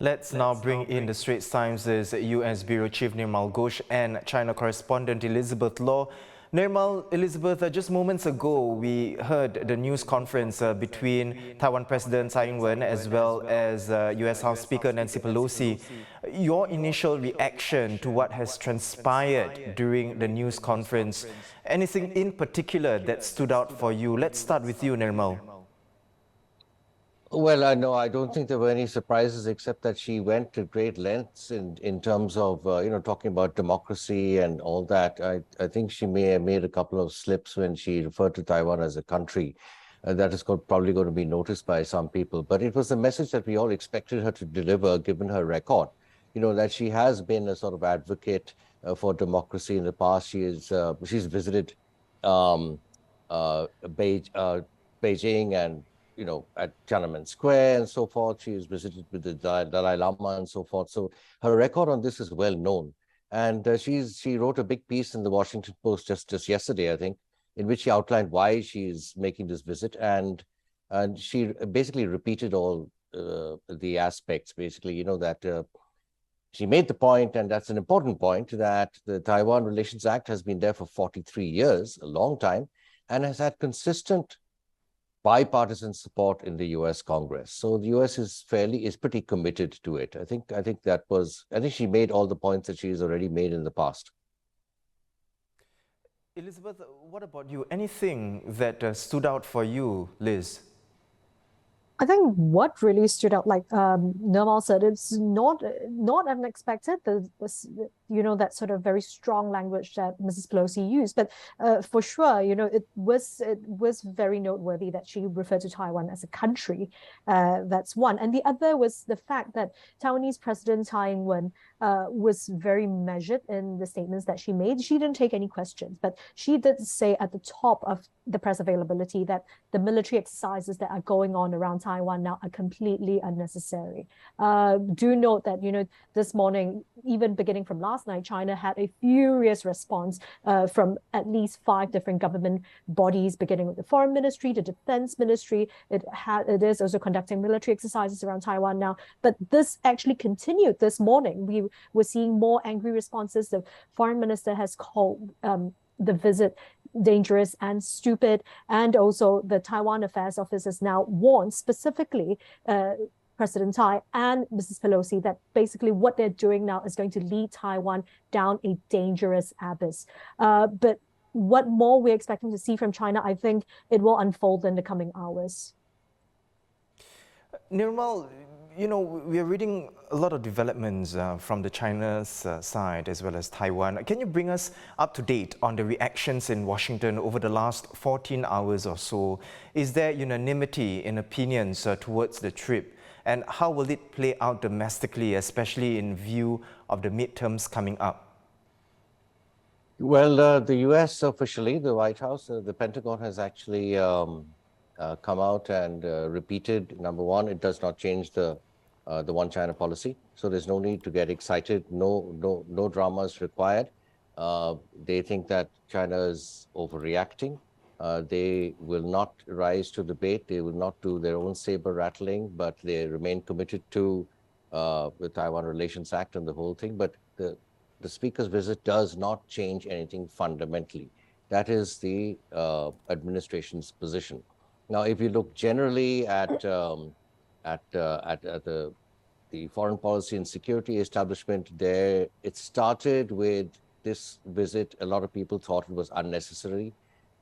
Let's now bring in the Straits Times US Bureau Chief Nirmal Ghosh and China correspondent Elizabeth Law. Nirmal, Elizabeth, just moments ago we heard the news conference between Taiwan President Tsai Ing-wen as well as US House Speaker Nancy Pelosi. Your initial reaction to what has transpired during the news conference, anything in particular that stood out for you? Let's start with you, Nirmal. Well, I don't think there were any surprises except that she went to great lengths in terms of, talking about democracy and all that. I think she may have made a couple of slips when she referred to Taiwan as a country. That is probably going to be noticed by some people. But it was a message that we all expected her to deliver, given her record. That she has been a sort of advocate for democracy in the past. She's visited Beijing and at Tiananmen Square and so forth. She was visited with the Dalai Lama and so forth. So her record on this is well known. And she wrote a big piece in the Washington Post just yesterday, I think, in which she outlined why she's making this visit. And she basically repeated all the aspects, basically, that she made the point, and that's an important point, that the Taiwan Relations Act has been there for 43 years, a long time, and has had consistent bipartisan support in the U.S. Congress. So the U.S. is pretty committed to it. I think she made all the points that she's already made in the past. Elizabeth, what about you? Anything that stood out for you, Liz? I think what really stood out, like Nirmal said, it's not unexpected. That sort of very strong language that Mrs. Pelosi used, but for sure, it was very noteworthy that she referred to Taiwan as a country. That's one, and the other was the fact that Taiwanese President Tsai Ing-wen was very measured in the statements that she made. She didn't take any questions, but she did say at the top of the press availability that the military exercises that are going on around Taiwan now are completely unnecessary. Do note that, this morning, even beginning from last night, China had a furious response from at least 5 different government bodies, beginning with the Foreign Ministry, the Defense Ministry. It is also conducting military exercises around Taiwan now. But this actually continued this morning. We were seeing more angry responses. The Foreign Minister has called the visit dangerous and stupid, and also the Taiwan Affairs Office has now warned specifically President Tsai and Mrs. Pelosi that basically what they're doing now is going to lead Taiwan down a dangerous abyss. But what more we're expecting to see from China, I think it will unfold in the coming hours. Nirmal, we are reading a lot of developments from the China's side as well as Taiwan. Can you bring us up to date on the reactions in Washington over the last 14 hours or so? Is there unanimity in opinions towards the trip? And how will it play out domestically, especially in view of the midterms coming up? Well, the U.S. officially, the White House, the Pentagon has actually come out and repeated, number one, it does not change the one China policy. So there's no need to get excited. No dramas required. They think that China is overreacting. They will not rise to the bait. They will not do their own saber rattling, but they remain committed to the Taiwan Relations Act and the whole thing. But the speaker's visit does not change anything fundamentally. That is the administration's position. Now, if you look generally at the foreign policy and security establishment there, it started with this visit. A lot of people thought it was unnecessary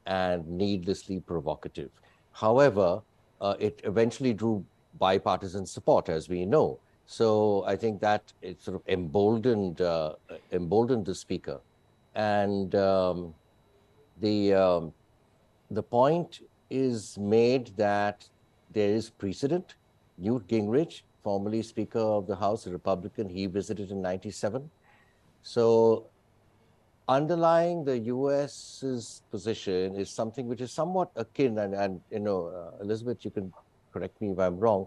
and needlessly provocative. However, it eventually drew bipartisan support, as we know. So I think that it sort of emboldened the speaker. And the point is made that there is precedent. Newt Gingrich, formerly Speaker of the House, a Republican, he visited in '97. So underlying the U.S.'s position is something which is somewhat akin, and Elizabeth, you can correct me if I'm wrong.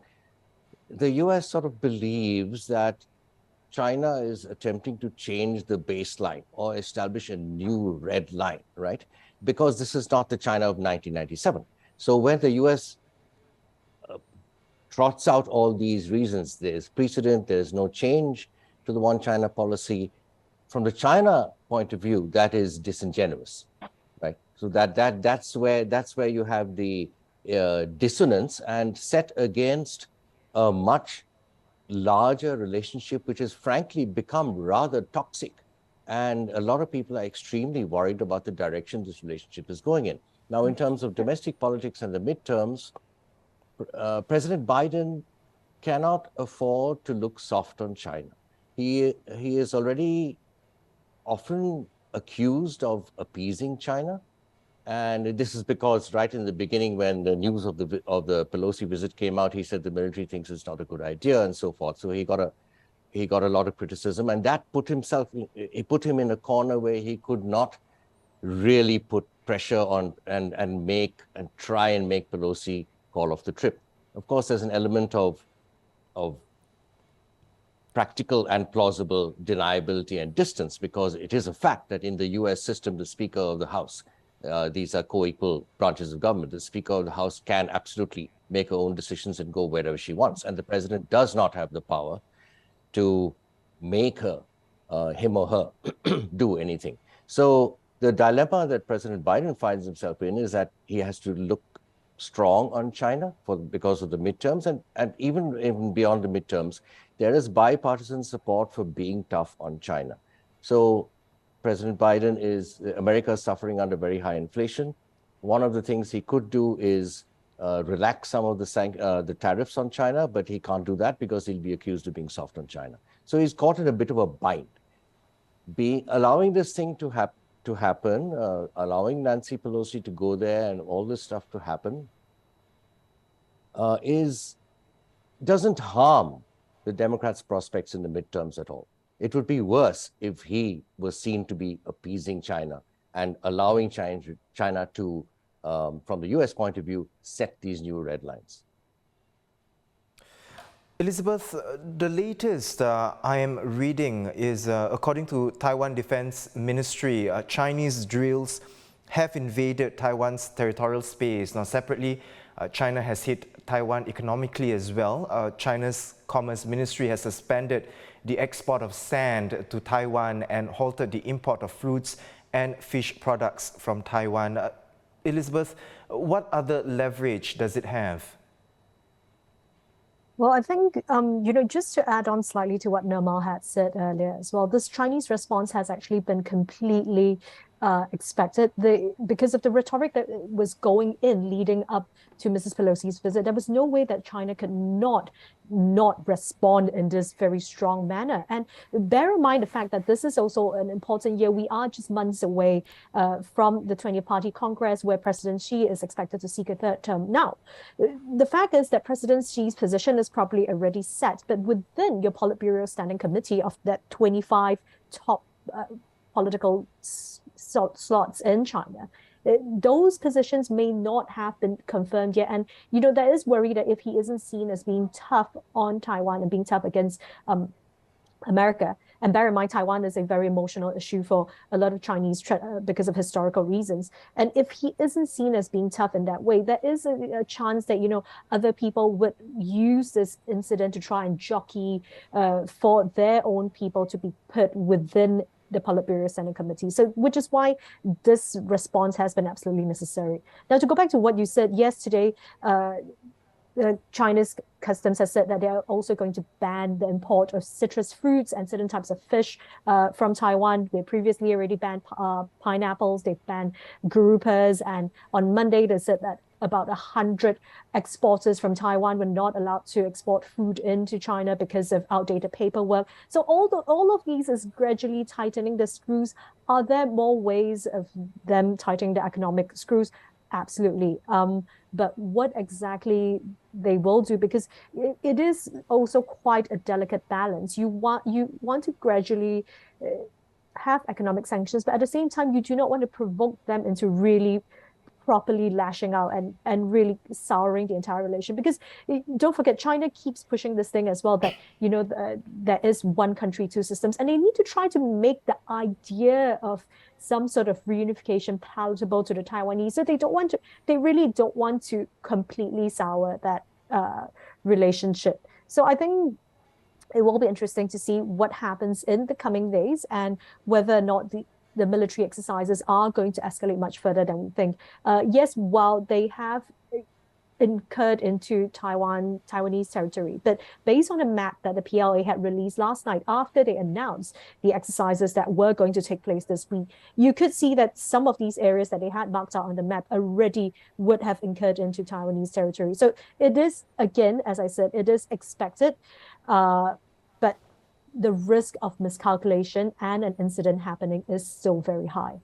The U.S. sort of believes that China is attempting to change the baseline or establish a new red line, right? Because this is not the China of 1997. So when the U.S. trots out all these reasons. There's precedent, there's no change to the one China policy. From the China point of view, that is disingenuous, right? So that's where you have the dissonance, and set against a much larger relationship, which has frankly become rather toxic. And a lot of people are extremely worried about the direction this relationship is going in. Now, in terms of domestic politics and the midterms, President Biden cannot afford to look soft on China. He is already often accused of appeasing China. And this is because right in the beginning, when the news of the Pelosi visit came out, he said the military thinks it's not a good idea and so forth. So he got a lot of criticism, and that put him in a corner where he could not really put pressure on and try and make Pelosi call off the trip. Of course, there's an element of practical and plausible deniability and distance, because it is a fact that in the US system, the Speaker of the House, these are co-equal branches of government, the Speaker of the House can absolutely make her own decisions and go wherever she wants. And the president does not have the power to make him or her do anything. So the dilemma that President Biden finds himself in is that he has to look strong on China because of the midterms, and even beyond the midterms, there is bipartisan support for being tough on China. So President Biden America is suffering under very high inflation. One of the things he could do is relax some of the tariffs on China, but he can't do that because he'll be accused of being soft on China. So he's caught in a bit of a bind. Allowing this thing to happen, allowing Nancy Pelosi to go there and all this stuff to happen doesn't harm the Democrats' prospects in the midterms at all. It would be worse if he was seen to be appeasing China and allowing China to, from the US point of view, set these new red lines. Elizabeth, the latest I am reading is, according to Taiwan Defense Ministry, Chinese drills have invaded Taiwan's territorial space. Now, separately, China has hit Taiwan economically as well. China's Commerce Ministry has suspended the export of sand to Taiwan and halted the import of fruits and fish products from Taiwan. Elizabeth, what other leverage does it have? Well, I think, just to add on slightly to what Nirmal had said earlier as well, this Chinese response has actually been completely expected. Because of the rhetoric that was going in leading up to Mrs. Pelosi's visit, there was no way that China could not respond in this very strong manner. And bear in mind the fact that this is also an important year. We are just months away from the 20th Party Congress, where President Xi is expected to seek a third term. Now, the fact is that President Xi's position is probably already set, but within your Politburo Standing Committee of that 25 top political slots in China, those positions may not have been confirmed yet. And, there is worry that if he isn't seen as being tough on Taiwan and being tough against America, and bear in mind, Taiwan is a very emotional issue for a lot of Chinese because of historical reasons. And if he isn't seen as being tough in that way, there is a chance that, other people would use this incident to try and jockey for their own people to be put within the Politburo Standing Committee. So, which is why this response has been absolutely necessary. Now, to go back to what you said, yesterday, China's customs has said that they are also going to ban the import of citrus fruits and certain types of fish from Taiwan. They previously already banned pineapples, they've banned grouper, and on Monday they said that about 100 exporters from Taiwan were not allowed to export food into China because of outdated paperwork. So all of these is gradually tightening the screws. Are there more ways of them tightening the economic screws? Absolutely. But what exactly they will do, because it is also quite a delicate balance. You want to gradually have economic sanctions, but at the same time, you do not want to provoke them into really properly lashing out and really souring the entire relation. Because don't forget, China keeps pushing this thing as well, that there is one country, two systems, and they need to try to make the idea of some sort of reunification palatable to the Taiwanese. So they really don't want to completely sour that relationship. So I think it will be interesting to see what happens in the coming days and whether or not the military exercises are going to escalate much further than we think. Yes, while they have incurred into Taiwanese territory. But based on a map that the PLA had released last night after they announced the exercises that were going to take place this week, you could see that some of these areas that they had marked out on the map already would have incurred into Taiwanese territory. So it is, again, as I said, it is expected, but the risk of miscalculation and an incident happening is still very high.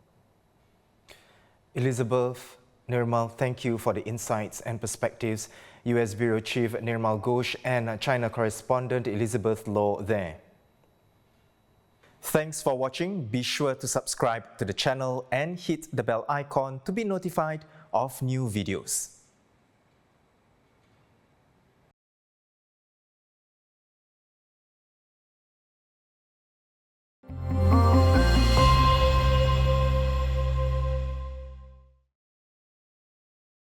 Elizabeth, Nirmal, thank you for the insights and perspectives. U.S. Bureau Chief Nirmal Ghosh and China correspondent Elizabeth Law there. Thanks for watching. Be sure to subscribe to the channel and hit the bell icon to be notified of new videos.